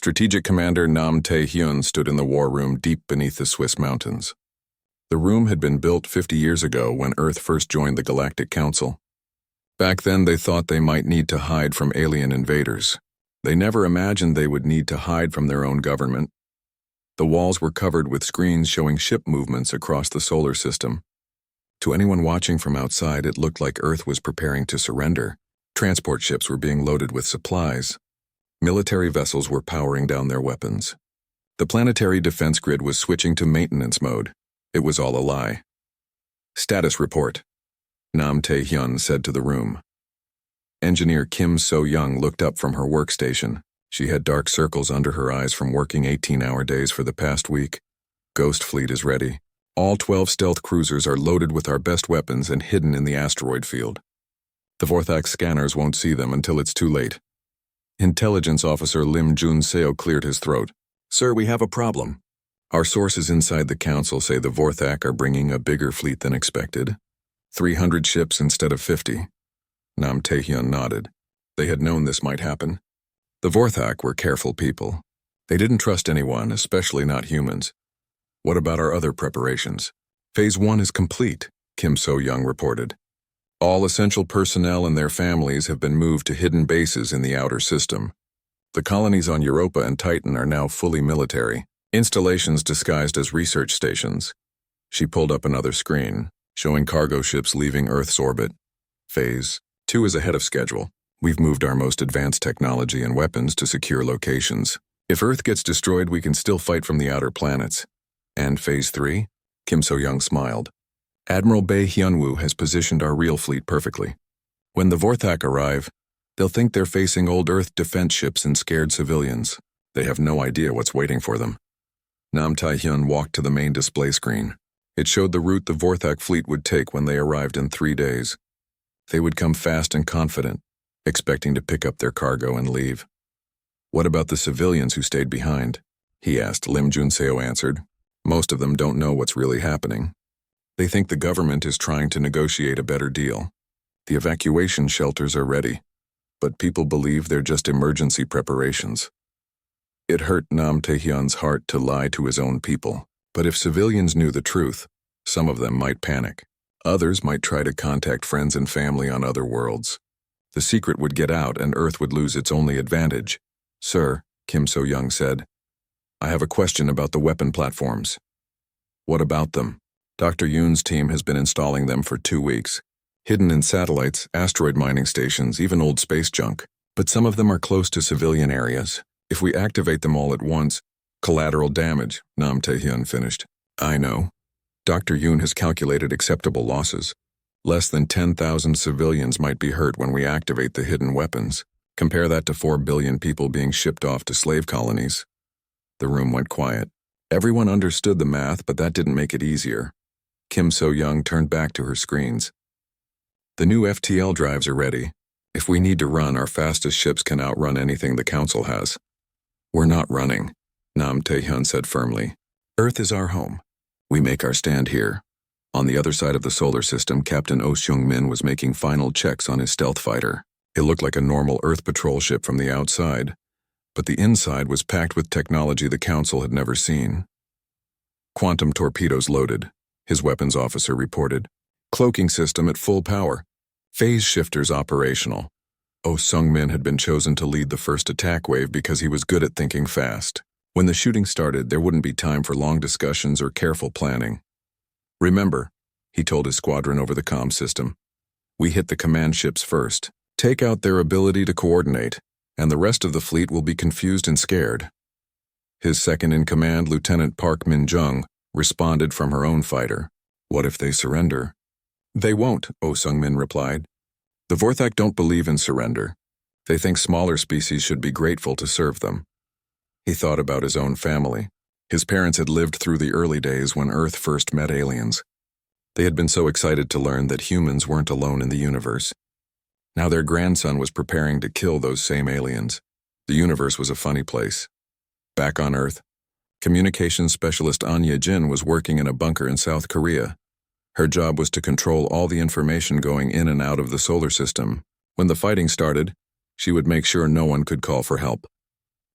Strategic Commander Nam Tae-hyun stood in the war room deep beneath the Swiss mountains. The room had been built 50 years ago when Earth first joined the Galactic Council. Back then they thought they might need to hide from alien invaders. They never imagined they would need to hide from their own government. The walls were covered with screens showing ship movements across the solar system. To anyone watching from outside, it looked like Earth was preparing to surrender. Transport ships were being loaded with supplies. Military vessels were powering down their weapons. The planetary defense grid was switching to maintenance mode. It was all a lie. "Status report," Nam Tae-hyun said to the room. Engineer Kim So-young looked up from her workstation. She had dark circles under her eyes from working 18-hour days for the past week. "Ghost Fleet is ready. All 12 stealth cruisers are loaded with our best weapons and hidden in the asteroid field. The Vorthax scanners won't see them until it's too late." Intelligence Officer Lim Jun-seo cleared his throat. "Sir, we have a problem. Our sources inside the Council say the Vorthak are bringing a bigger fleet than expected. 300 ships instead of 50. Nam Tae-hyun nodded. They had known this might happen. The Vorthak were careful people. They didn't trust anyone, especially not humans. "What about our other preparations?" "Phase 1 is complete," Kim So-young reported. "All essential personnel and their families have been moved to hidden bases in the outer system. The colonies on Europa and Titan are now fully military. Installations disguised as research stations." She pulled up another screen, showing cargo ships leaving Earth's orbit. "Phase 2 is ahead of schedule. We've moved our most advanced technology and weapons to secure locations. If Earth gets destroyed, we can still fight from the outer planets." "And Phase 3? Kim So-young smiled. "Admiral Bae Hyun-woo has positioned our real fleet perfectly. When the Vorthak arrive, they'll think they're facing old Earth defense ships and scared civilians. They have no idea what's waiting for them." Nam Tae-hyun walked to the main display screen. It showed the route the Vorthak fleet would take when they arrived in 3 days. They would come fast and confident, expecting to pick up their cargo and leave. "What about the civilians who stayed behind?" he asked. Lim Jun-seo answered. "Most of them don't know what's really happening. They think the government is trying to negotiate a better deal. The evacuation shelters are ready, but people believe they're just emergency preparations." It hurt Nam Tae-hyun's heart to lie to his own people. But if civilians knew the truth, some of them might panic. Others might try to contact friends and family on other worlds. The secret would get out and Earth would lose its only advantage. "Sir," Kim So-young said, "I have a question about the weapon platforms." "What about them?" "Dr. Yoon's team has been installing them for 2 weeks. Hidden in satellites, asteroid mining stations, even old space junk. But some of them are close to civilian areas. If we activate them all at once, collateral damage," Nam Tae-hyun finished. "I know. Dr. Yoon has calculated acceptable losses. Less than 10,000 civilians might be hurt when we activate the hidden weapons. Compare that to 4 billion people being shipped off to slave colonies." The room went quiet. Everyone understood the math, but that didn't make it easier. Kim So-young turned back to her screens. "The new FTL drives are ready. If we need to run, our fastest ships can outrun anything the Council has." "We're not running," Nam Tae-hyun said firmly. "Earth is our home. We make our stand here." On the other side of the solar system, Captain Oh Seung-min was making final checks on his stealth fighter. It looked like a normal Earth patrol ship from the outside, but the inside was packed with technology the Council had never seen. "Quantum torpedoes loaded," his weapons officer reported. "Cloaking system at full power. Phase shifters operational." Oh Seung-min had been chosen to lead the first attack wave because he was good at thinking fast. When the shooting started, there wouldn't be time for long discussions or careful planning. "Remember," he told his squadron over the comm system, "we hit the command ships first. Take out their ability to coordinate, and the rest of the fleet will be confused and scared." His second-in-command, Lieutenant Park Min-jung, responded from her own fighter. "What if they surrender?" "They won't," Oh Seung-min replied. "The Vorthak don't believe in surrender. They think smaller species should be grateful to serve them." He thought about his own family. His parents had lived through the early days when Earth first met aliens. They had been so excited to learn that humans weren't alone in the universe. Now their grandson was preparing to kill those same aliens. The universe was a funny place. Back on Earth, communications specialist Anya Jin was working in a bunker in South Korea. Her job was to control all the information going in and out of the solar system. When the fighting started, she would make sure no one could call for help.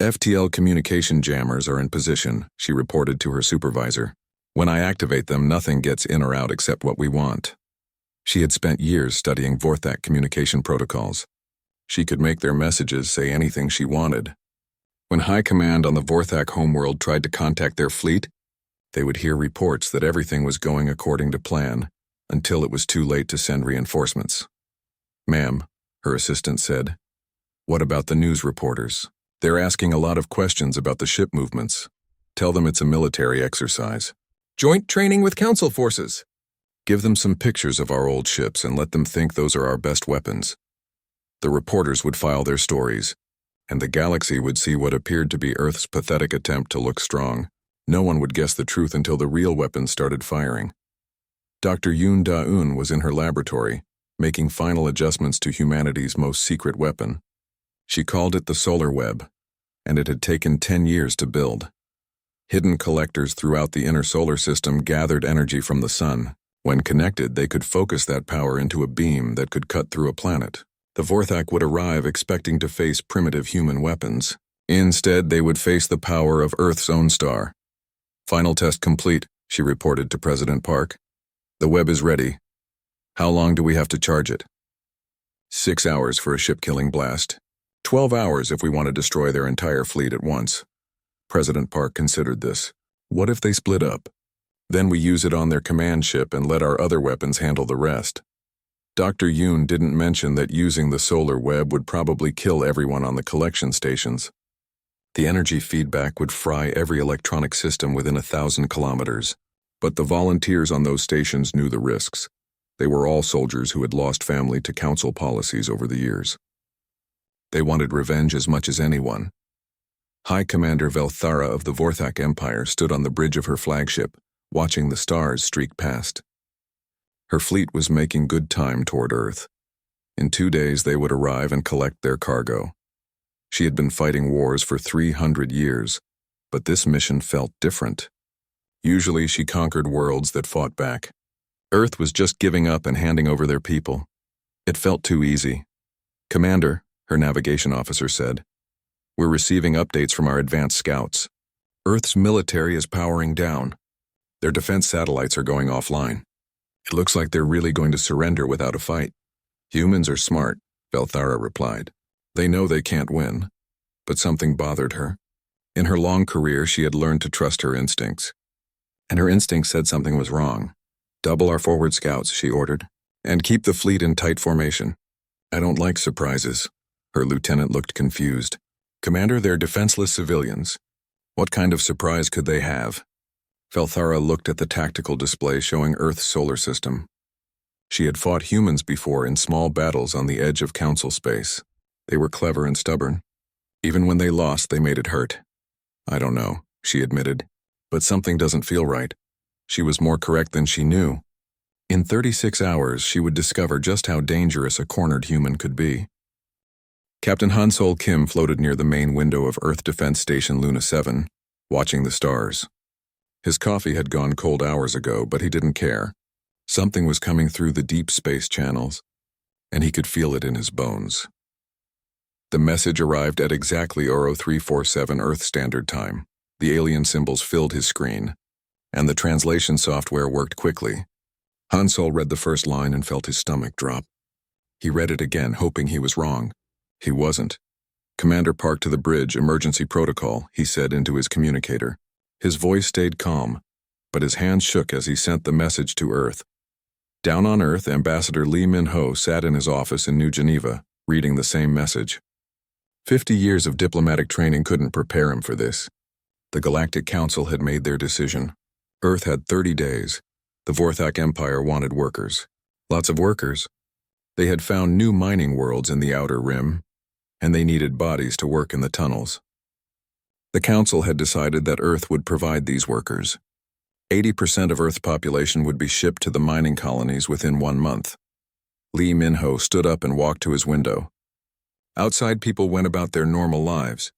FTL communication jammers are in position, she reported to her supervisor. When I activate them, nothing gets in or out except what we want. She had spent years studying Vorthak communication protocols. She could make their messages say anything she wanted. When High Command on the Vorthak homeworld tried to contact their fleet, they would hear reports that everything was going according to plan, until it was too late to send reinforcements. "Ma'am," her assistant said, "what about the news reporters? They're asking a lot of questions about the ship movements. Tell them it's a military exercise. Joint training with Council forces. Give them some pictures of our old ships and let them think those are our best weapons." The reporters would file their stories, and the galaxy would see what appeared to be Earth's pathetic attempt to look strong. No one would guess the truth until the real weapons started firing. Dr. Yoon Da-eun was in her laboratory, making final adjustments to humanity's most secret weapon. She called it the solar web, and it had taken 10 years to build. Hidden collectors throughout the inner solar system gathered energy from the sun. When connected, they could focus that power into a beam that could cut through a planet. The Vorthak would arrive expecting to face primitive human weapons. Instead, they would face the power of Earth's own star. "Final test complete," she reported to President Park. "The web is ready. How long do we have to charge it?" 6 hours for a ship-killing blast. 12 hours if we want to destroy their entire fleet at once. President Park considered this. What if they split up? Then we use it on their command ship and let our other weapons handle the rest. Dr. Yoon didn't mention that using the solar web would probably kill everyone on the collection stations. The energy feedback would fry every electronic system within 1,000 kilometers. But the volunteers on those stations knew the risks. They were all soldiers who had lost family to council policies over the years. They wanted revenge as much as anyone. High Commander Velthara of the Vorthak Empire stood on the bridge of her flagship, watching the stars streak past. Her fleet was making good time toward Earth. In 2 days they would arrive and collect their cargo. She had been fighting wars for 300 years, but this mission felt different. Usually she conquered worlds that fought back. Earth was just giving up and handing over their people. It felt too easy. "Commander," her navigation officer said, "we're receiving updates from our advanced scouts. Earth's military is powering down. Their defense satellites are going offline. It looks like they're really going to surrender without a fight." "Humans are smart," Velthara replied. "They know they can't win." But something bothered her. In her long career, she had learned to trust her instincts. And her instinct said something was wrong. "Double our forward scouts," she ordered, "and keep the fleet in tight formation." "I don't like surprises." Her lieutenant looked confused. "Commander, they're defenseless civilians. What kind of surprise could they have?" Velthara looked at the tactical display showing Earth's solar system. She had fought humans before in small battles on the edge of council space. They were clever and stubborn. Even when they lost, they made it hurt. "I don't know," she admitted, "but something doesn't feel right." She was more correct than she knew. In 36 hours, she would discover just how dangerous a cornered human could be. Captain Han-Sol Kim floated near the main window of Earth Defense Station Luna 7, watching the stars. His coffee had gone cold hours ago, but he didn't care. Something was coming through the deep space channels, and he could feel it in his bones. The message arrived at exactly 0347 Earth Standard Time. The alien symbols filled his screen, and the translation software worked quickly. Han-Sol read the first line and felt his stomach drop. He read it again, hoping he was wrong. He wasn't. "Commander Park to the bridge, emergency protocol," he said into his communicator. His voice stayed calm, but his hands shook as he sent the message to Earth. Down on Earth, Ambassador Lee Min-ho sat in his office in New Geneva, reading the same message. 50 years of diplomatic training couldn't prepare him for this. The Galactic Council had made their decision. Earth had 30 days. The Vorthak Empire wanted workers. Lots of workers. They had found new mining worlds in the Outer Rim, and they needed bodies to work in the tunnels. The Council had decided that Earth would provide these workers. 80% of Earth's population would be shipped to the mining colonies within 1 month. Lee Min-ho stood up and walked to his window. Outside, people went about their normal lives.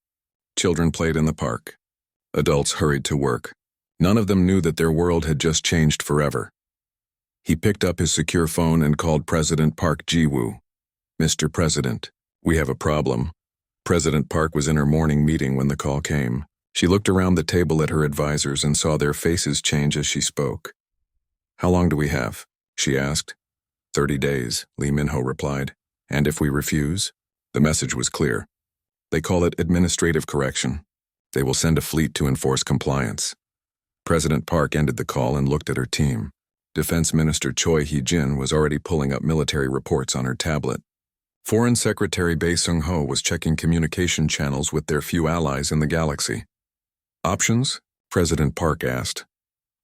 Children played in the park. Adults hurried to work. None of them knew that their world had just changed forever. He picked up his secure phone and called President Park Ji-woo. "Mr. President, we have a problem. President Park was in her morning meeting when the call came. She looked around the table at her advisors and saw their faces change as she spoke. "How long do we have?" she asked. 30 days, Lee Minho replied. "And if we refuse?" The message was clear. "They call it administrative correction. They will send a fleet to enforce compliance." President Park ended the call and looked at her team. Defense Minister Choi Hee-jin was already pulling up military reports on her tablet. Foreign Secretary Bae Sung-ho was checking communication channels with their few allies in the galaxy. "Options?" President Park asked.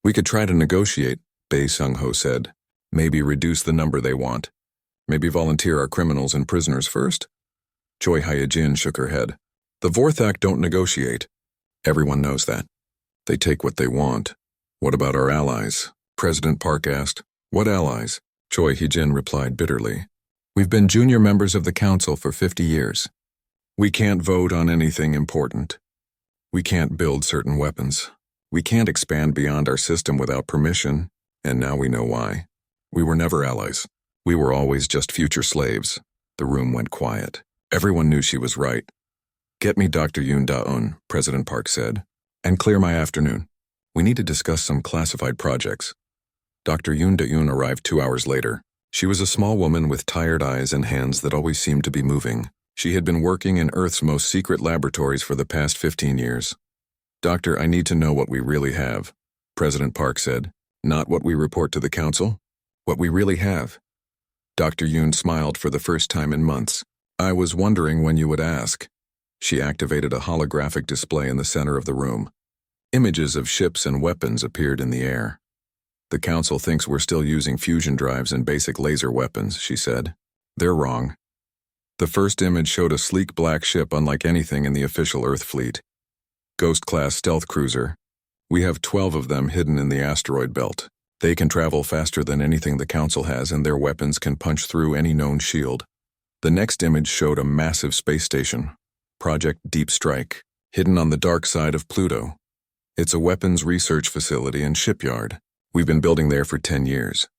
"We could try to negotiate," Bae Sung-ho said. "Maybe reduce the number they want. Maybe volunteer our criminals and prisoners first?" Choi Hye-jin shook her head. "The Vorthak don't negotiate. Everyone knows that. They take what they want." "What about our allies?" President Park asked. "What allies?" Choi Hee-jin replied bitterly. "We've been junior members of the council for 50 years. We can't vote on anything important. We can't build certain weapons. We can't expand beyond our system without permission, and now we know why. We were never allies. We were always just future slaves." The room went quiet. Everyone knew she was right. "Get me Dr. Yoon Da-eun," President Park said, "and clear my afternoon. We need to discuss some classified projects." Dr. Yoon Da-eun arrived 2 hours later. She was a small woman with tired eyes and hands that always seemed to be moving. She had been working in Earth's most secret laboratories for the past 15 years. "Doctor, I need to know what we really have," President Park said. "Not what we report to the council. What we really have." Dr. Yoon smiled for the first time in months. "I was wondering when you would ask." She activated a holographic display in the center of the room. Images of ships and weapons appeared in the air. "The council thinks we're still using fusion drives and basic laser weapons," she said. "They're wrong." The first image showed a sleek black ship unlike anything in the official Earth fleet. Ghost-class stealth cruiser. "We have 12 of them hidden in the asteroid belt. They can travel faster than anything the council has, and their weapons can punch through any known shield." The next image showed a massive space station, Project Deep Strike, hidden on the dark side of Pluto. "It's a weapons research facility and shipyard. We've been building there for 10 years.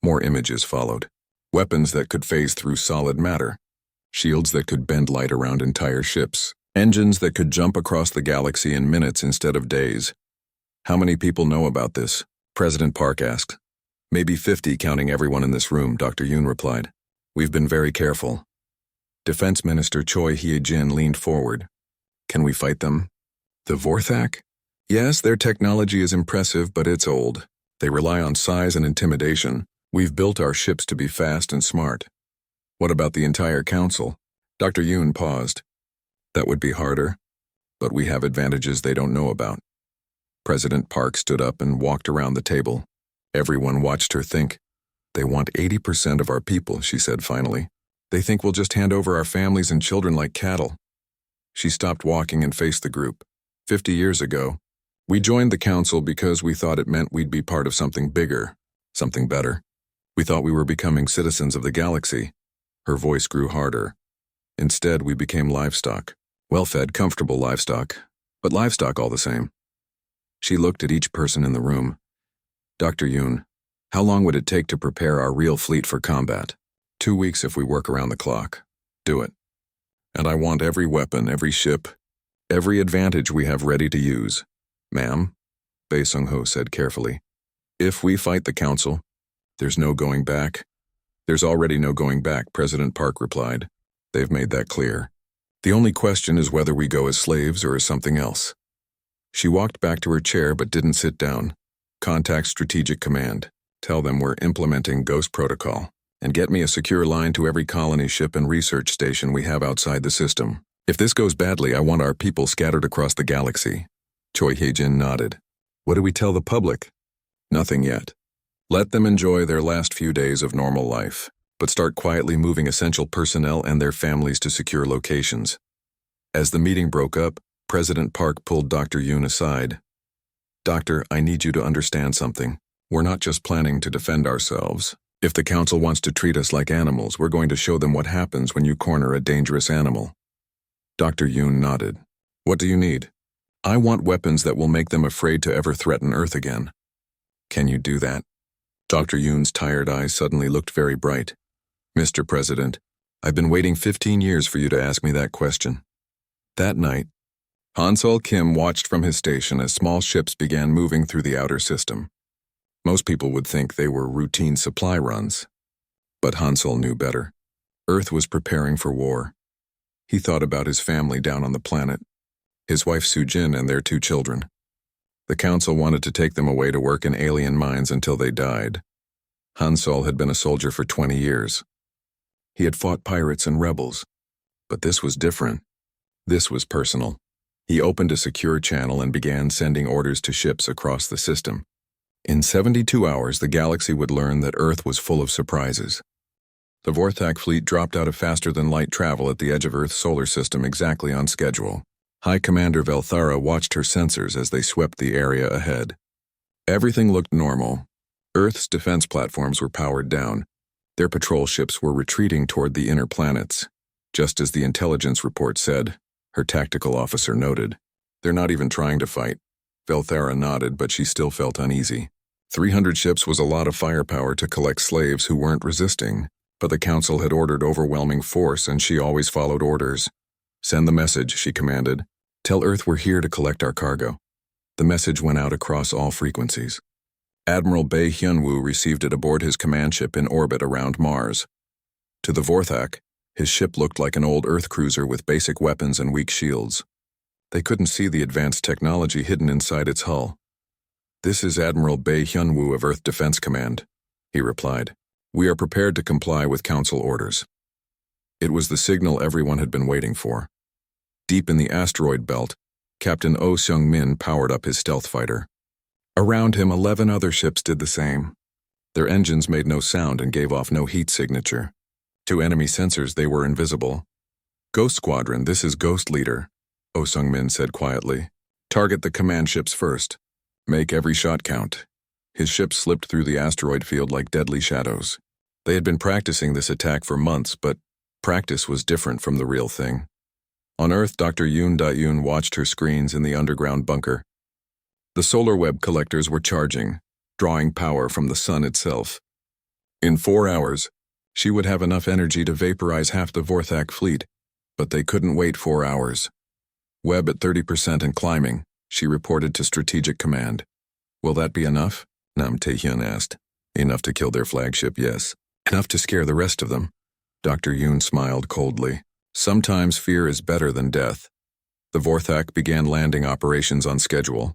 More images followed. Weapons that could phase through solid matter. Shields that could bend light around entire ships. Engines that could jump across the galaxy in minutes instead of days. "How many people know about this?" President Park asked. "Maybe 50, counting everyone in this room," Dr. Yoon replied. "We've been very careful." Defense Minister Choi Hye-jin leaned forward. "Can we fight them?" "The Vorthak?" "Yes, their technology is impressive, but it's old. They rely on size and intimidation. We've built our ships to be fast and smart." "What about the entire council?" Dr. Yoon paused. "That would be harder, but we have advantages they don't know about." President Park stood up and walked around the table. Everyone watched her think. "They want 80% of our people," she said finally. "They think we'll just hand over our families and children like cattle." She stopped walking and faced the group. 50 years ago, we joined the council because we thought it meant we'd be part of something bigger, something better. We thought we were becoming citizens of the galaxy." Her voice grew harder. "Instead, we became livestock. Well-fed, comfortable livestock, but livestock all the same." She looked at each person in the room. "Dr. Yoon, how long would it take to prepare our real fleet for combat?" 2 weeks if we work around the clock. Do it. And I want every weapon, every ship, every advantage we have ready to use." "Ma'am," Bae Sung-ho said carefully, "if we fight the council, there's no going back." "There's already no going back," President Park replied. "They've made that clear. The only question is whether we go as slaves or as something else." She walked back to her chair but didn't sit down. "Contact Strategic Command. Tell them we're implementing Ghost Protocol. And get me a secure line to every colony ship and research station we have outside the system. If this goes badly, I want our people scattered across the galaxy." Choi Hye-jin nodded. "What do we tell the public?" "Nothing yet. Let them enjoy their last few days of normal life, but start quietly moving essential personnel and their families to secure locations." As the meeting broke up, President Park pulled Dr. Yoon aside. "Doctor, I need you to understand something. We're not just planning to defend ourselves. If the council wants to treat us like animals, we're going to show them what happens when you corner a dangerous animal." Dr. Yoon nodded. "What do you need?" "I want weapons that will make them afraid to ever threaten Earth again." "Can you do that?" Dr. Yoon's tired eyes suddenly looked very bright. "Mr. President, I've been waiting 15 years for you to ask me that question. That night, Hansol Kim watched from his station as small ships began moving through the outer system. Most people would think they were routine supply runs. But Hansol knew better. Earth was preparing for war. He thought about his family down on the planet, his wife Sujin and their 2 children. The council wanted to take them away to work in alien mines until they died. Hansol had been a soldier for 20 years. He had fought pirates and rebels. But this was different. This was personal. He opened a secure channel and began sending orders to ships across the system. In 72 hours, the galaxy would learn that Earth was full of surprises. The Vorthak fleet dropped out of faster-than-light travel at the edge of Earth's solar system exactly on schedule. High Commander Velthara watched her sensors as they swept the area ahead. Everything looked normal. Earth's defense platforms were powered down. Their patrol ships were retreating toward the inner planets. Just as the intelligence report said, her tactical officer noted. They're not even trying to fight. Velthara nodded, but she still felt uneasy. 300 ships was a lot of firepower to collect slaves who weren't resisting, but the council had ordered overwhelming force and she always followed orders. Send the message, she commanded. Tell Earth we're here to collect our cargo. The message went out across all frequencies. Admiral Bae Hyunwoo received it aboard his command ship in orbit around Mars. To the Vorthak, his ship looked like an old Earth cruiser with basic weapons and weak shields. They couldn't see the advanced technology hidden inside its hull. This is Admiral Bae Hyunwoo of Earth Defense Command, he replied. We are prepared to comply with council orders. It was the signal everyone had been waiting for. Deep in the asteroid belt, Captain Oh Seung-min powered up his stealth fighter. Around him, 11 other ships did the same. Their engines made no sound and gave off no heat signature. To enemy sensors, they were invisible. Ghost Squadron, this is Ghost Leader, Oh Seung-min said quietly. Target the command ships first. Make every shot count. His ships slipped through the asteroid field like deadly shadows. They had been practicing this attack for months, but practice was different from the real thing. On Earth, Dr. Yoon Da-yoon watched her screens in the underground bunker. The solar web collectors were charging, drawing power from the sun itself. In 4 hours, she would have enough energy to vaporize half the Vorthak fleet, but they couldn't wait 4 hours. Web at 30% and climbing, she reported to Strategic Command. Will that be enough? Nam Tae-hyun asked. Enough to kill their flagship, yes. Enough to scare the rest of them. Dr. Yoon smiled coldly. Sometimes fear is better than death. The Vorthak began landing operations on schedule.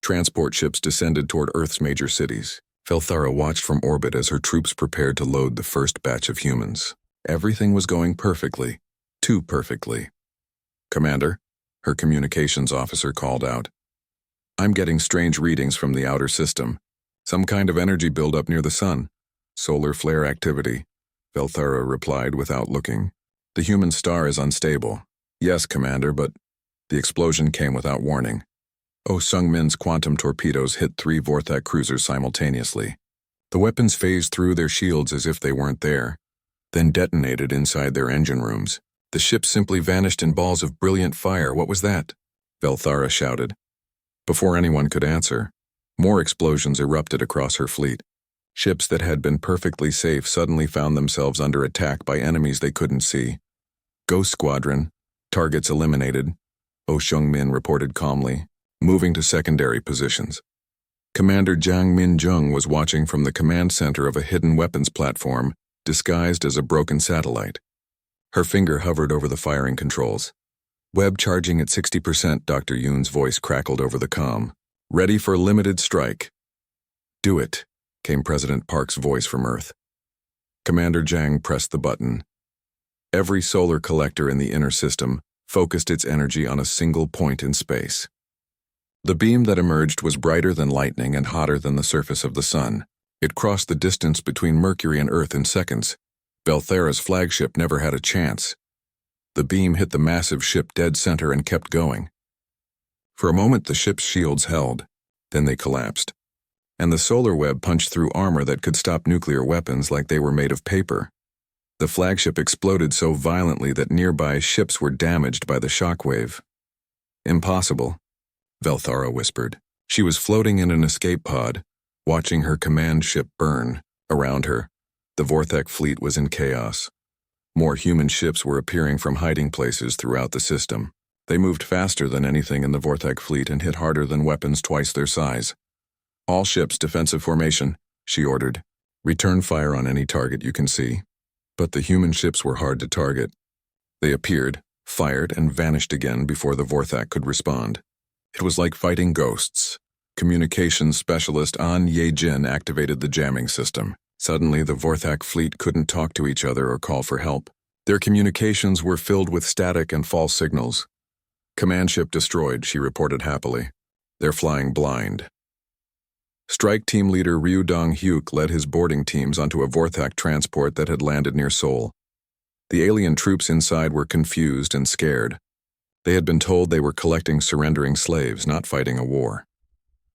Transport ships descended toward Earth's major cities. Velthara watched from orbit as her troops prepared to load the first batch of humans. Everything was going perfectly. Too perfectly. Commander, her communications officer called out. I'm getting strange readings from the outer system. Some kind of energy buildup near the sun. Solar flare activity, Velthara replied without looking. The human star is unstable. Yes, Commander, but the explosion came without warning. Oh Seung-min's quantum torpedoes hit 3 Vorthak cruisers simultaneously. The weapons phased through their shields as if they weren't there, then detonated inside their engine rooms. The ship simply vanished in balls of brilliant fire. What was that? Velthara shouted. Before anyone could answer, more explosions erupted across her fleet. Ships that had been perfectly safe suddenly found themselves under attack by enemies they couldn't see. Ghost Squadron, targets eliminated, Oh Seung-min reported calmly, moving to secondary positions. Commander Jang Min-jung was watching from the command center of a hidden weapons platform, disguised as a broken satellite. Her finger hovered over the firing controls. Web charging at 60%, Dr. Yoon's voice crackled over the comm. Ready for limited strike. Do it, came President Park's voice from Earth. Commander Jang pressed the button. Every solar collector in the inner system focused its energy on a single point in space. The beam that emerged was brighter than lightning and hotter than the surface of the sun. It crossed the distance between Mercury and Earth in seconds. Velthara's flagship never had a chance. The beam hit the massive ship dead center and kept going. For a moment the ship's shields held, then they collapsed, and the solar web punched through armor that could stop nuclear weapons like they were made of paper. The flagship exploded so violently that nearby ships were damaged by the shockwave. Impossible, Velthara whispered. She was floating in an escape pod, watching her command ship burn. Around her, the Vorthak fleet was in chaos. More human ships were appearing from hiding places throughout the system. They moved faster than anything in the Vorthak fleet and hit harder than weapons twice their size. "All ships, defensive formation," she ordered. "Return fire on any target you can see." But the human ships were hard to target. They appeared, fired, and vanished again before the Vorthak could respond. It was like fighting ghosts. Communications specialist An Ye-jin activated the jamming system. Suddenly, the Vorthak fleet couldn't talk to each other or call for help. Their communications were filled with static and false signals. "Command ship destroyed," she reported happily. "They're flying blind." Strike Team Leader Ryu Dong-hyuk led his boarding teams onto a Vorthak transport that had landed near Seoul. The alien troops inside were confused and scared. They had been told they were collecting surrendering slaves, not fighting a war.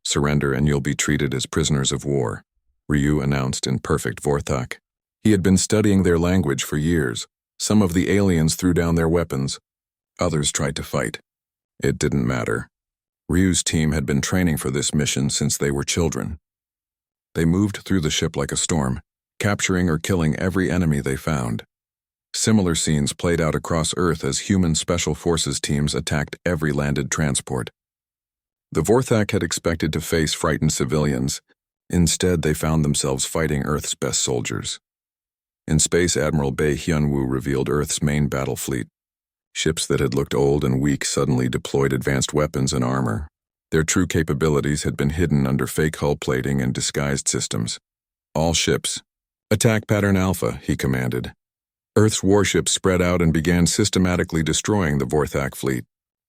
"Surrender and you'll be treated as prisoners of war," Ryu announced in perfect Vorthak. He had been studying their language for years. Some of the aliens threw down their weapons. Others tried to fight. It didn't matter. Ryu's team had been training for this mission since they were children. They moved through the ship like a storm, capturing or killing every enemy they found. Similar scenes played out across Earth as human special forces teams attacked every landed transport. The Vorthak had expected to face frightened civilians. Instead, they found themselves fighting Earth's best soldiers. In space, Admiral Bae Hyun-woo revealed Earth's main battle fleet. Ships that had looked old and weak suddenly deployed advanced weapons and armor. Their true capabilities had been hidden under fake hull plating and disguised systems. "All ships, attack pattern Alpha," he commanded. Earth's warships spread out and began systematically destroying the Vorthak fleet.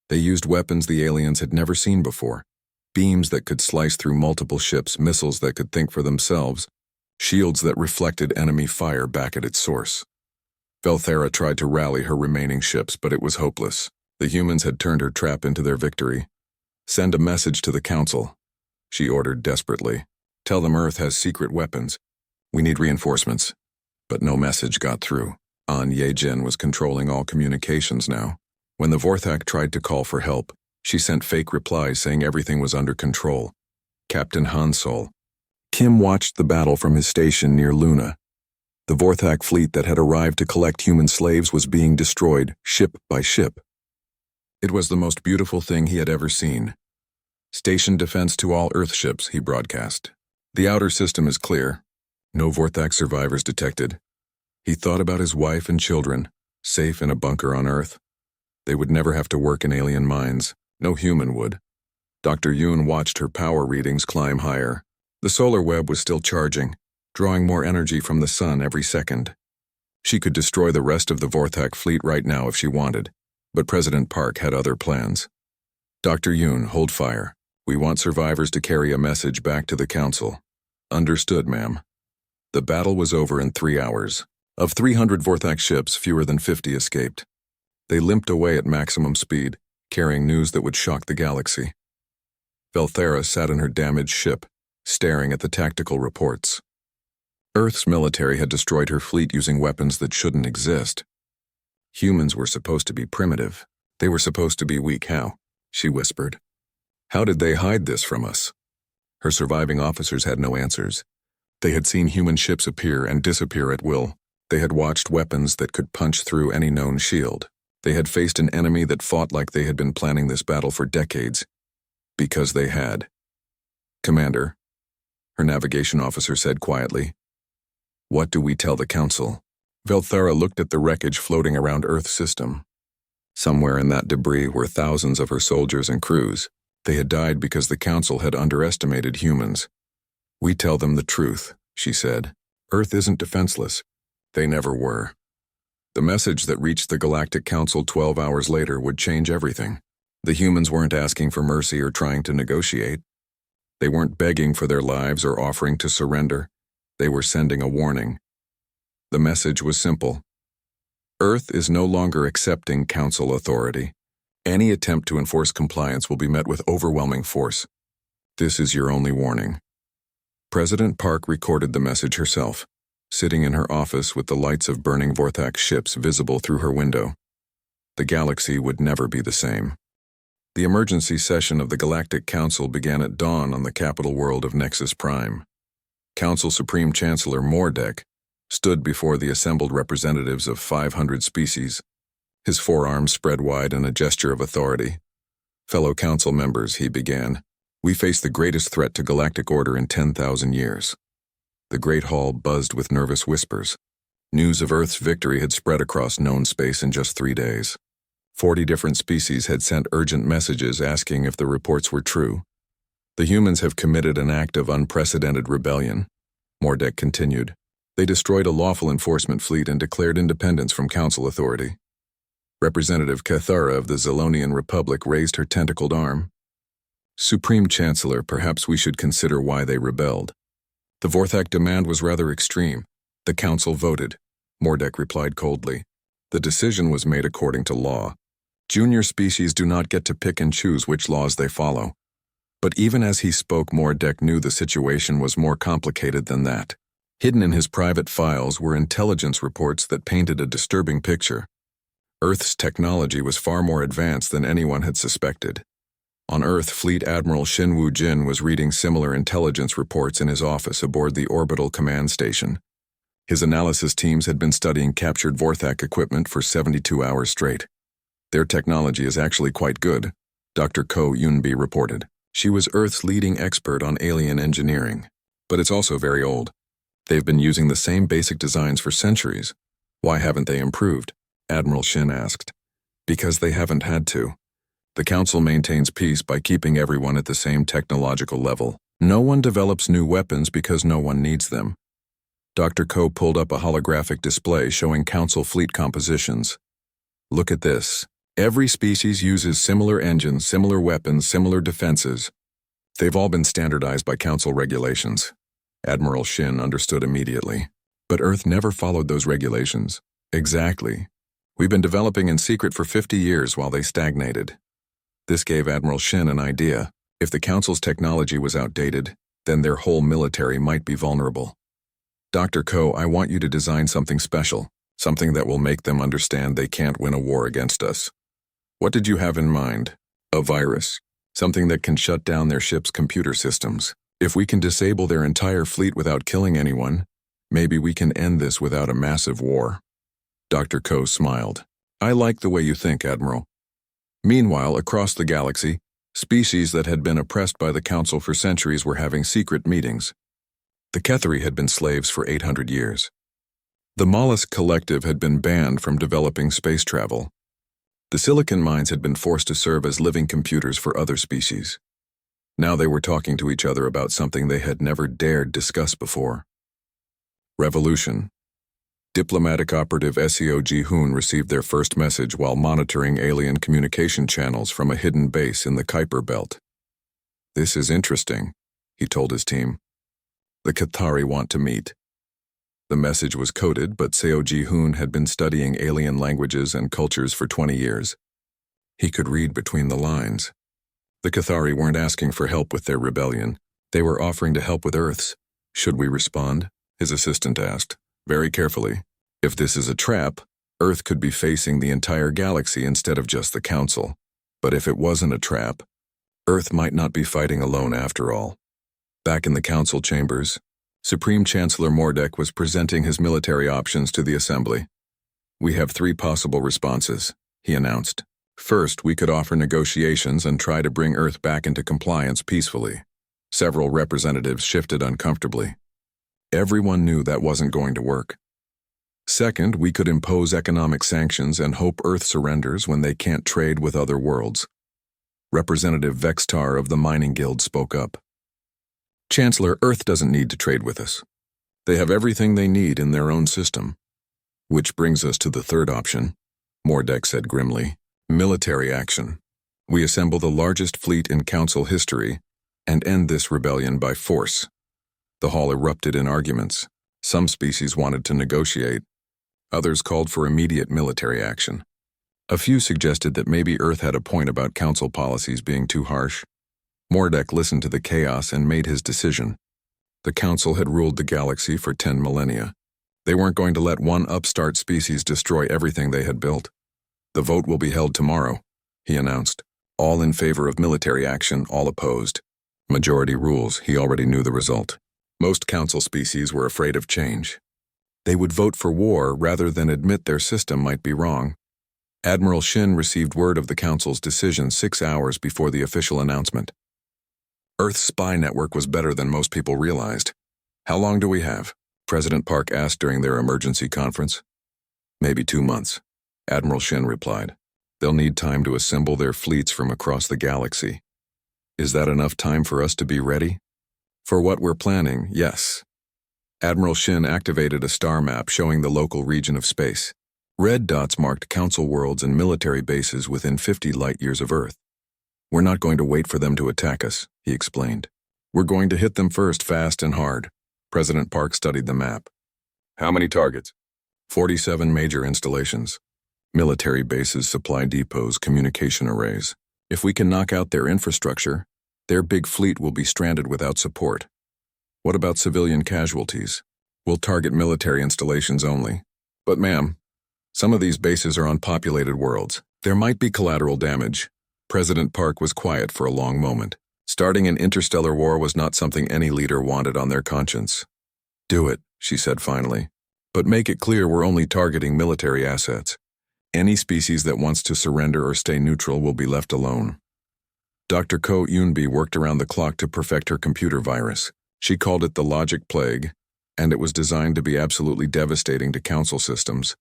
They used weapons the aliens had never seen before. Beams that could slice through multiple ships, missiles that could think for themselves, shields that reflected enemy fire back at its source. Velthera tried to rally her remaining ships, but it was hopeless. The humans had turned her trap into their victory. "Send a message to the Council," she ordered desperately. "Tell them Earth has secret weapons. We need reinforcements." But no message got through. An Ye-jin was controlling all communications now. When the Vorthak tried to call for help, she sent fake replies saying everything was under control. Captain Han Sol. Kim watched the battle from his station near Luna. The Vorthak fleet that had arrived to collect human slaves was being destroyed, ship by ship. It was the most beautiful thing he had ever seen. "Station defense to all Earth ships," he broadcast. "The outer system is clear. No Vorthak survivors detected." He thought about his wife and children, safe in a bunker on Earth. They would never have to work in alien mines. No human would. Dr. Yoon watched her power readings climb higher. The solar web was still charging, drawing more energy from the sun every second. She could destroy the rest of the Vorthak fleet right now if she wanted, but President Park had other plans. "Dr. Yoon, hold fire. We want survivors to carry a message back to the Council." "Understood, ma'am." The battle was over in 3 hours. Of 300 Vorthak ships, fewer than 50 escaped. They limped away at maximum speed, carrying news that would shock the galaxy. Velthera sat in her damaged ship, staring at the tactical reports. Earth's military had destroyed her fleet using weapons that shouldn't exist. Humans were supposed to be primitive. They were supposed to be weak. How? She whispered. How did they hide this from us? Her surviving officers had no answers. They had seen human ships appear and disappear at will. They had watched weapons that could punch through any known shield. They had faced an enemy that fought like they had been planning this battle for decades. Because they had. "Commander," her navigation officer said quietly. "What do we tell the Council?" Velthera looked at the wreckage floating around Earth's system. Somewhere in that debris were thousands of her soldiers and crews. They had died because the Council had underestimated humans. "We tell them the truth," she said. "Earth isn't defenseless. They never were." The message that reached the Galactic Council 12 hours later would change everything. The humans weren't asking for mercy or trying to negotiate. They weren't begging for their lives or offering to surrender. They were sending a warning. The message was simple. Earth is no longer accepting Council authority. Any attempt to enforce compliance will be met with overwhelming force. This is your only warning. President Park recorded the message herself, sitting in her office with the lights of burning Vorthak ships visible through her window. The galaxy would never be the same. The emergency session of the Galactic Council began at dawn on the capital world of Nexus Prime. Council Supreme Chancellor Mordek stood before the assembled representatives of 500 species. his forearms spread wide in a gesture of authority. "Fellow council members," he began, "we face the greatest threat to galactic order in 10,000 years. The great hall buzzed with nervous whispers. News of Earth's victory had spread across known space in just 3 days. 40 different species had sent urgent messages asking if the reports were true. The humans have committed an act of unprecedented rebellion," Mordek continued. "They destroyed a lawful enforcement fleet and declared independence from council authority." Representative Cathara of the Zelonian Republic raised her tentacled arm. "Supreme Chancellor, perhaps we should consider why they rebelled. The Vorthak demand was rather extreme. The council voted," Mordek replied coldly. "The decision was made according to law. Junior species do not get to pick and choose which laws they follow." But even as he spoke, Mordek knew the situation was more complicated than that. Hidden in his private files were intelligence reports that painted a disturbing picture. Earth's technology was far more advanced than anyone had suspected. On Earth, Fleet Admiral Shin Woo-jin was reading similar intelligence reports in his office aboard the orbital command station. His analysis teams had been studying captured Vorthak equipment for 72 hours straight. "Their technology is actually quite good," Dr. Ko Yunbi reported. She was Earth's leading expert on alien engineering. "But it's also very old. They've been using the same basic designs for centuries. Why haven't they improved?" Admiral Shin asked. "Because they haven't had to. The Council maintains peace by keeping everyone at the same technological level. No one develops new weapons because no one needs them." Dr. Ko pulled up a holographic display showing Council fleet compositions. "Look at this. Every species uses similar engines, similar weapons, similar defenses. They've all been standardized by Council regulations." Admiral Shin understood immediately. "But Earth never followed those regulations." "Exactly. We've been developing in secret for 50 years while they stagnated." This gave Admiral Shin an idea. If the Council's technology was outdated, then their whole military might be vulnerable. "Dr. Ko, I want you to design something special, something that will make them understand they can't win a war against us." "What did you have in mind?" "A virus. Something that can shut down their ship's computer systems. If we can disable their entire fleet without killing anyone, maybe we can end this without a massive war." Dr. Ko smiled. "I like the way you think, Admiral." Meanwhile, across the galaxy, species that had been oppressed by the Council for centuries were having secret meetings. The Kethari had been slaves for 800 years. The Mollusk Collective had been banned from developing space travel. The silicon mines had been forced to serve as living computers for other species. Now they were talking to each other about something they had never dared discuss before. Revolution. Diplomatic operative Seo Ji-hoon received their first message while monitoring alien communication channels from a hidden base in the Kuiper Belt. "This is interesting," he told his team. "The Kethari want to meet." The message was coded, but Seo Ji-hoon had been studying alien languages and cultures for 20 years. He could read between the lines. The Kethari weren't asking for help with their rebellion. They were offering to help with Earth's. "Should we respond?" his assistant asked, very carefully. "If this is a trap, Earth could be facing the entire galaxy instead of just the Council. But if it wasn't a trap, Earth might not be fighting alone after all." Back in the Council chambers, Supreme Chancellor Mordek was presenting his military options to the Assembly. "We have 3 possible responses," he announced. "First, we could offer negotiations and try to bring Earth back into compliance peacefully." Several representatives shifted uncomfortably. Everyone knew that wasn't going to work. "Second, we could impose economic sanctions and hope Earth surrenders when they can't trade with other worlds." Representative Vextar of the Mining Guild spoke up. "Chancellor, Earth doesn't need to trade with us. They have everything they need in their own system." "Which brings us to the third option," Mordek said grimly. "Military action. We assemble the largest fleet in Council history and end this rebellion by force." The hall erupted in arguments. Some species wanted to negotiate. Others called for immediate military action. A few suggested that maybe Earth had a point about Council policies being too harsh. Mordek listened to the chaos and made his decision. The Council had ruled the galaxy for 10 millennia. They weren't going to let one upstart species destroy everything they had built. "The vote will be held tomorrow," he announced. "All in favor of military action, all opposed." Majority rules, he already knew the result. Most Council species were afraid of change. They would vote for war rather than admit their system might be wrong. Admiral Shin received word of the Council's decision 6 hours before the official announcement. Earth's spy network was better than most people realized. How long do we have? President Park asked during their emergency conference. Maybe 2 months, Admiral Shin replied. They'll need time to assemble their fleets from across the galaxy. Is that enough time for us to be ready? For what we're planning, yes. Admiral Shin activated a star map showing the local region of space. Red dots marked Council worlds and military bases within 50 light-years of Earth. We're not going to wait for them to attack us, he explained. We're going to hit them first, fast and hard. President Park studied the map. How many targets? 47 major installations. Military bases, supply depots, communication arrays. If we can knock out their infrastructure, their big fleet will be stranded without support. What about civilian casualties? We'll target military installations only. But ma'am, some of these bases are on populated worlds. There might be collateral damage. President Park was quiet for a long moment. Starting an interstellar war was not something any leader wanted on their conscience. Do it, she said finally. But make it clear we're only targeting military assets. Any species that wants to surrender or stay neutral will be left alone. Dr. Ko Yoonbi worked around the clock to perfect her computer virus. She called it the Logic Plague, and it was designed to be absolutely devastating to Council systems.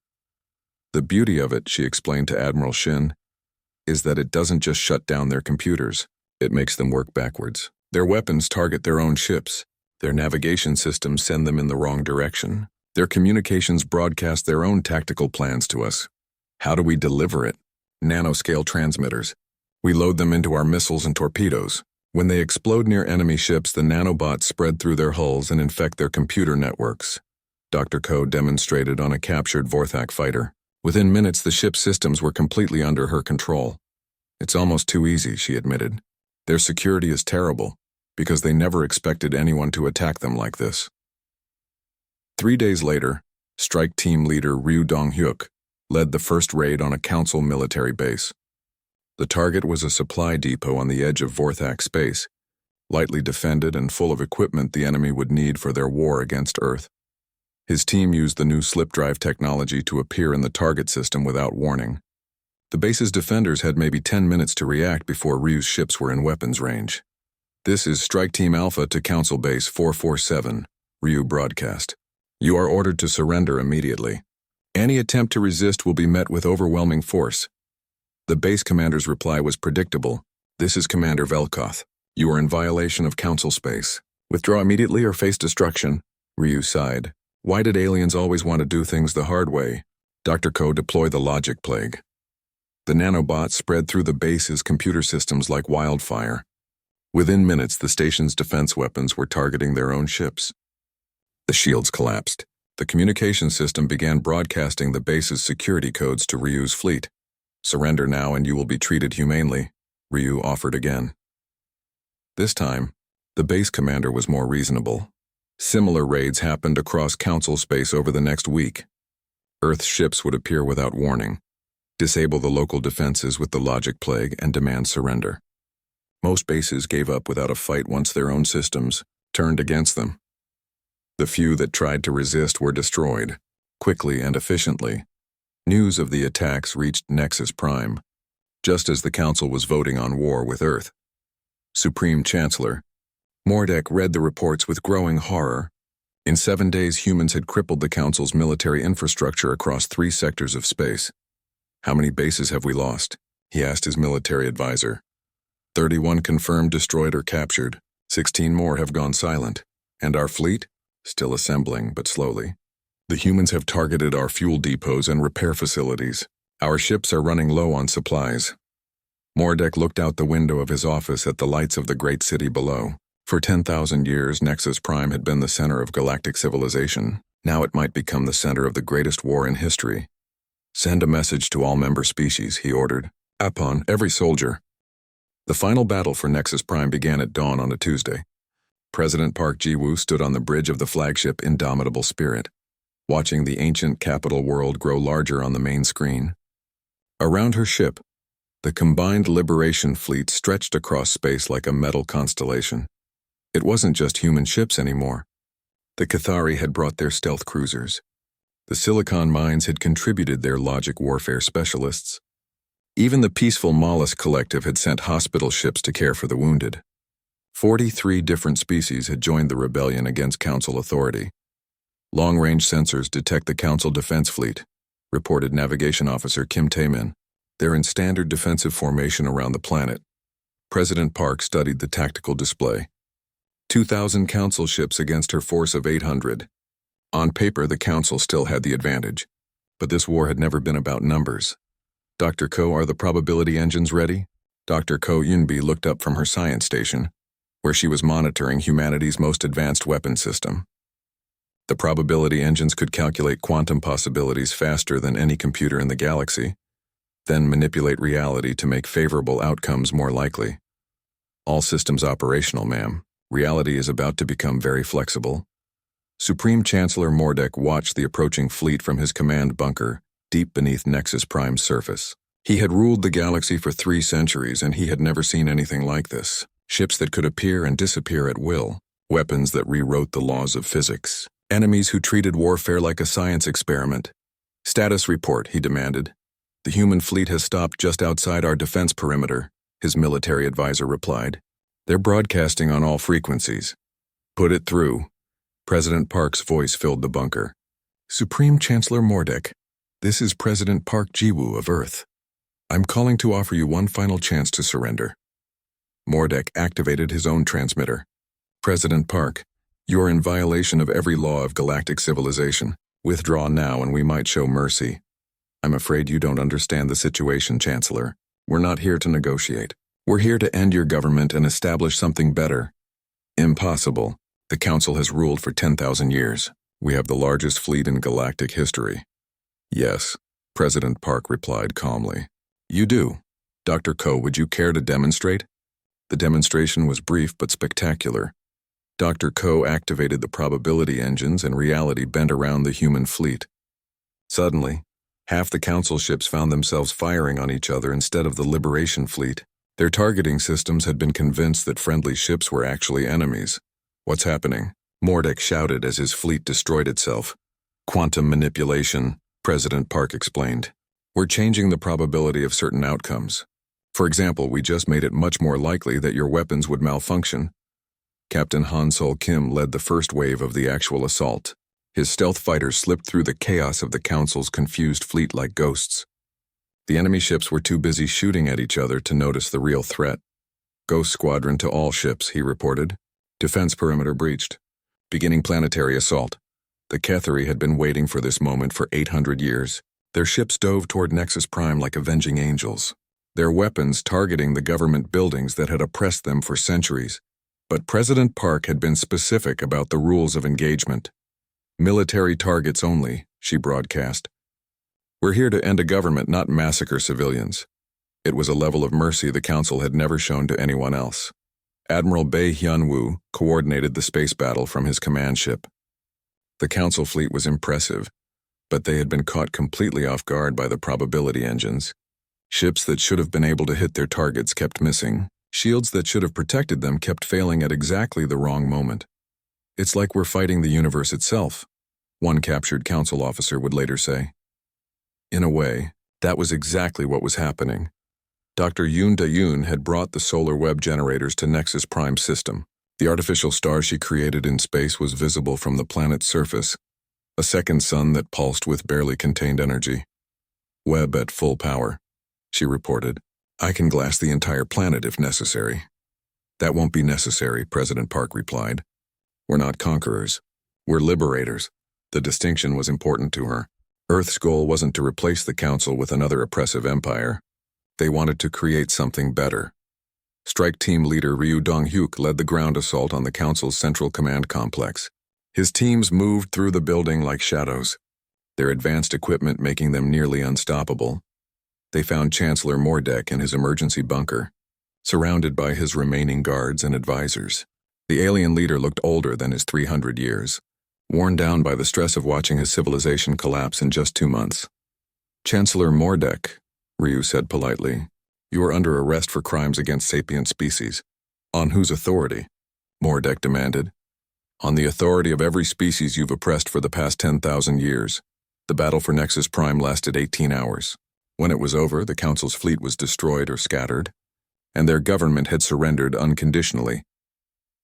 The beauty of it, she explained to Admiral Shin, is that it doesn't just shut down their computers. It makes them work backwards. Their weapons target their own ships. Their navigation systems send them in the wrong direction. Their communications broadcast their own tactical plans to us. How do we deliver it? Nanoscale transmitters. We load them into our missiles and torpedoes. When they explode near enemy ships, the nanobots spread through their hulls and infect their computer networks. Dr. Ko demonstrated on a captured Vorthak fighter. Within minutes, the ship's systems were completely under her control. It's almost too easy, she admitted. Their security is terrible, because they never expected anyone to attack them like this. 3 days later, strike team leader Ryu Dong-hyuk led the first raid on a Council military base. The target was a supply depot on the edge of Vorthak space, lightly defended and full of equipment the enemy would need for their war against Earth. His team used the new slip drive technology to appear in the target system without warning. The base's defenders had maybe 10 minutes to react before Ryu's ships were in weapons range. This is Strike Team Alpha to Council Base 447, Ryu broadcast. You are ordered to surrender immediately. Any attempt to resist will be met with overwhelming force. The base commander's reply was predictable. This is Commander Velkoth. You are in violation of Council space. Withdraw immediately or face destruction. Ryu sighed. Why did aliens always want to do things the hard way? Dr. Ko deployed the Logic Plague. The nanobots spread through the base's computer systems like wildfire. Within minutes, the station's defense weapons were targeting their own ships. The shields collapsed. The communication system began broadcasting the base's security codes to Ryu's fleet. Surrender now and you will be treated humanely, Ryu offered again. This time, the base commander was more reasonable. Similar raids happened across Council space over the next week. Earth's ships would appear without warning, disable the local defenses with the Logic Plague, and demand surrender. Most bases gave up without a fight once their own systems turned against them. The few that tried to resist were destroyed, quickly and efficiently. News of the attacks reached Nexus Prime, just as the Council was voting on war with Earth. Supreme Chancellor Mordek read the reports with growing horror. In 7 days, humans had crippled the Council's military infrastructure across 3 sectors of space. How many bases have we lost? He asked his military advisor. 31 confirmed destroyed or captured. 16 more have gone silent. And our fleet? Still assembling, but slowly. The humans have targeted our fuel depots and repair facilities. Our ships are running low on supplies. Mordek looked out the window of his office at the lights of the great city below. For 10,000 years, Nexus Prime had been the center of galactic civilization. Now it might become the center of the greatest war in history. Send a message to all member species, he ordered. Upon every soldier. The final battle for Nexus Prime began at dawn on a Tuesday. President Park Ji-woo stood on the bridge of the flagship Indomitable Spirit, watching the ancient capital world grow larger on the main screen. Around her ship, the combined Liberation fleet stretched across space like a metal constellation. It wasn't just human ships anymore. The Cathari had brought their stealth cruisers. The Silicon Mines had contributed their logic warfare specialists. Even the peaceful mollusk collective had sent hospital ships to care for the wounded. 43 different species had joined the rebellion against Council authority. Long-range sensors detect the Council Defense Fleet, reported Navigation Officer Kim Tae-min. They're in standard defensive formation around the planet. President Park studied the tactical display. 2,000 Council ships against her force of 800. On paper, the Council still had the advantage. But this war had never been about numbers. Dr. Ko, are the probability engines ready? Dr. Ko Yunbi looked up from her science station, where she was monitoring humanity's most advanced weapon system. The probability engines could calculate quantum possibilities faster than any computer in the galaxy, then manipulate reality to make favorable outcomes more likely. All systems operational, ma'am. Reality is about to become very flexible. Supreme Chancellor Mordek watched the approaching fleet from his command bunker, deep beneath Nexus Prime's surface. He had ruled the galaxy for 3 centuries, and he had never seen anything like this. Ships that could appear and disappear at will, weapons that rewrote the laws of physics, enemies who treated warfare like a science experiment. Status report, he demanded. The human fleet has stopped just outside our defense perimeter, his military advisor replied. They're broadcasting on all frequencies. Put it through. President Park's voice filled the bunker. Supreme Chancellor Mordek, this is President Park Jiwoo of Earth. I'm calling to offer you one final chance to surrender. Mordek activated his own transmitter. President Park, you're in violation of every law of galactic civilization. Withdraw now and we might show mercy. I'm afraid you don't understand the situation, Chancellor. We're not here to negotiate. We're here to end your government and establish something better. Impossible. The Council has ruled for 10,000 years. We have the largest fleet in galactic history. Yes, President Park replied calmly. You do. Dr. Ko, would you care to demonstrate? The demonstration was brief but spectacular. Dr. Ko activated the probability engines and reality bent around the human fleet. Suddenly, half the Council ships found themselves firing on each other instead of the Liberation Fleet. Their targeting systems had been convinced that friendly ships were actually enemies. What's happening? Mordek shouted as his fleet destroyed itself. Quantum manipulation, President Park explained. We're changing the probability of certain outcomes. For example, we just made it much more likely that your weapons would malfunction. Captain Han Sol Kim led the first wave of the actual assault. His stealth fighters slipped through the chaos of the Council's confused fleet like ghosts. The enemy ships were too busy shooting at each other to notice the real threat. Ghost Squadron to all ships, he reported. Defense perimeter breached. Beginning planetary assault. The Ketheri had been waiting for this moment for 800 years. Their ships dove toward Nexus Prime like avenging angels, their weapons targeting the government buildings that had oppressed them for centuries. But President Park had been specific about the rules of engagement. Military targets only, she broadcast. We're here to end a government, not massacre civilians. It was a level of mercy the Council had never shown to anyone else. Admiral Bae Hyun-woo coordinated the space battle from his command ship. The Council fleet was impressive, but they had been caught completely off guard by the probability engines. Ships that should have been able to hit their targets kept missing. Shields that should have protected them kept failing at exactly the wrong moment. It's like we're fighting the universe itself, one captured Council officer would later say. In a way, that was exactly what was happening. Dr. Yoon Da-yoon had brought the solar web generators to Nexus Prime system. The artificial star she created in space was visible from the planet's surface, a second sun that pulsed with barely contained energy. Web at full power, she reported. I can glass the entire planet if necessary. That won't be necessary, President Park replied. We're not conquerors. We're liberators. The distinction was important to her. Earth's goal wasn't to replace the Council with another oppressive empire. They wanted to create something better. Strike Team leader Ryu Dong-hyuk led the ground assault on the Council's Central Command Complex. His teams moved through the building like shadows, their advanced equipment making them nearly unstoppable. They found Chancellor Mordek in his emergency bunker, surrounded by his remaining guards and advisors. The alien leader looked older than his 300 years, worn down by the stress of watching his civilization collapse in just 2 months. Chancellor Mordek, Ryu said politely, you are under arrest for crimes against sapient species. On whose authority? Mordek demanded. On the authority of every species you've oppressed for the past 10,000 years. The battle for Nexus Prime lasted 18 hours. When it was over, the Council's fleet was destroyed or scattered, and their government had surrendered unconditionally.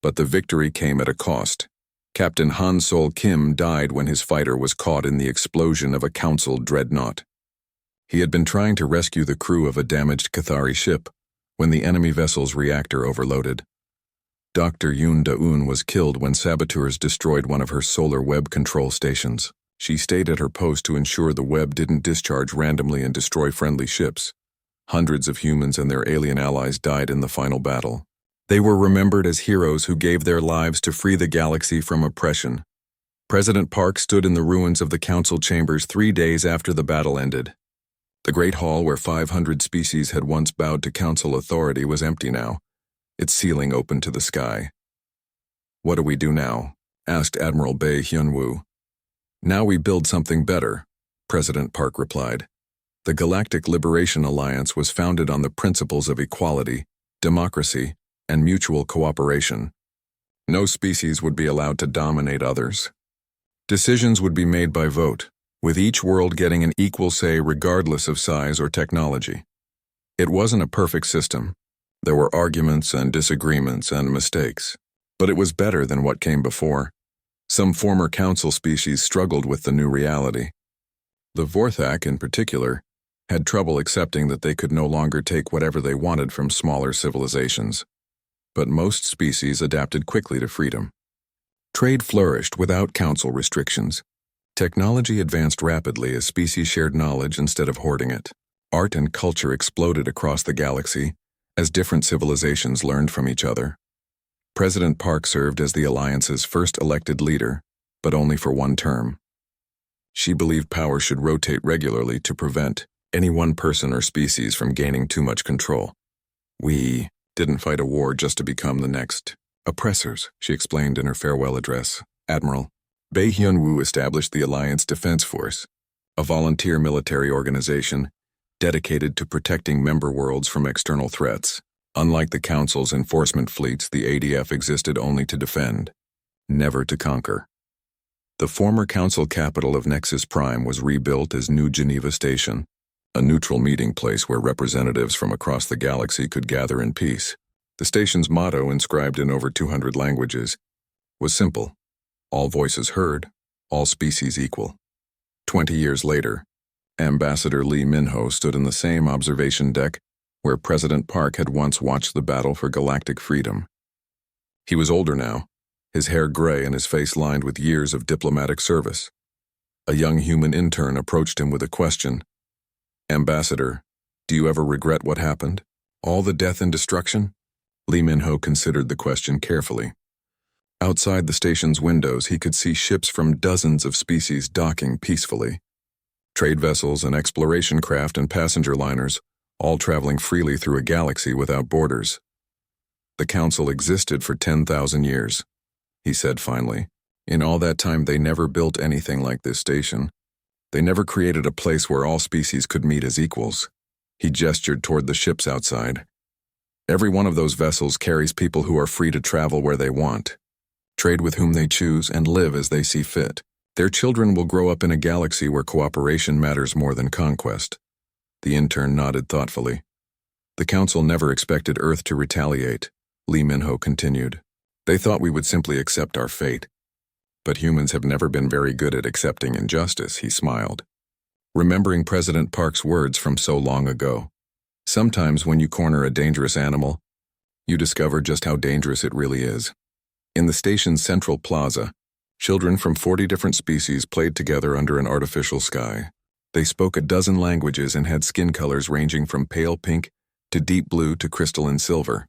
But the victory came at a cost. Captain Han Sol Kim died when his fighter was caught in the explosion of a Council dreadnought. He had been trying to rescue the crew of a damaged Cathari ship when the enemy vessel's reactor overloaded. Dr. Yoon Da-eun was killed when saboteurs destroyed one of her solar web control stations. She stayed at her post to ensure the web didn't discharge randomly and destroy friendly ships. Hundreds of humans and their alien allies died in the final battle. They were remembered as heroes who gave their lives to free the galaxy from oppression. President Park stood in the ruins of the Council chambers 3 days after the battle ended. The Great Hall where 500 species had once bowed to Council authority was empty now, its ceiling open to the sky. "What do we do now?" asked Admiral Bae Hyun-woo. "Now we build something better," President Park replied. The Galactic Liberation Alliance was founded on the principles of equality, democracy, and mutual cooperation. No species would be allowed to dominate others. Decisions would be made by vote, with each world getting an equal say regardless of size or technology. It wasn't a perfect system. There were arguments and disagreements and mistakes, but it was better than what came before. Some former Council species struggled with the new reality. The Vorthak, in particular, had trouble accepting that they could no longer take whatever they wanted from smaller civilizations. But most species adapted quickly to freedom. Trade flourished without Council restrictions. Technology advanced rapidly as species shared knowledge instead of hoarding it. Art and culture exploded across the galaxy as different civilizations learned from each other. President Park served as the Alliance's first elected leader, but only for one term. She believed power should rotate regularly to prevent any one person or species from gaining too much control. "We didn't fight a war just to become the next oppressors," she explained in her farewell address. Admiral Bae Hyun-woo established the Alliance Defense Force, a volunteer military organization dedicated to protecting member worlds from external threats. Unlike the Council's enforcement fleets, the ADF existed only to defend, never to conquer. The former Council capital of Nexus Prime was rebuilt as New Geneva Station, a neutral meeting place where representatives from across the galaxy could gather in peace. The station's motto, inscribed in over 200 languages, was simple: all voices heard, all species equal. 20 years later, Ambassador Lee Min-ho stood in the same observation deck where President Park had once watched the battle for galactic freedom. He was older now, his hair gray and his face lined with years of diplomatic service. A young human intern approached him with a question. "Ambassador, do you ever regret what happened? All the death and destruction?" Lee Min-ho considered the question carefully. Outside the station's windows, he could see ships from dozens of species docking peacefully. Trade vessels and exploration craft and passenger liners, all traveling freely through a galaxy without borders. "The Council existed for 10,000 years, he said finally. "In all that time, they never built anything like this station. They never created a place where all species could meet as equals." He gestured toward the ships outside. "Every one of those vessels carries people who are free to travel where they want, trade with whom they choose, and live as they see fit. Their children will grow up in a galaxy where cooperation matters more than conquest." The intern nodded thoughtfully. "The Council never expected Earth to retaliate," Lee Min-ho continued. "They thought we would simply accept our fate. But humans have never been very good at accepting injustice," he smiled, remembering President Park's words from so long ago. "Sometimes when you corner a dangerous animal, you discover just how dangerous it really is." In the station's central plaza, children from 40 different species played together under an artificial sky. They spoke a dozen languages and had skin colors ranging from pale pink to deep blue to crystalline silver.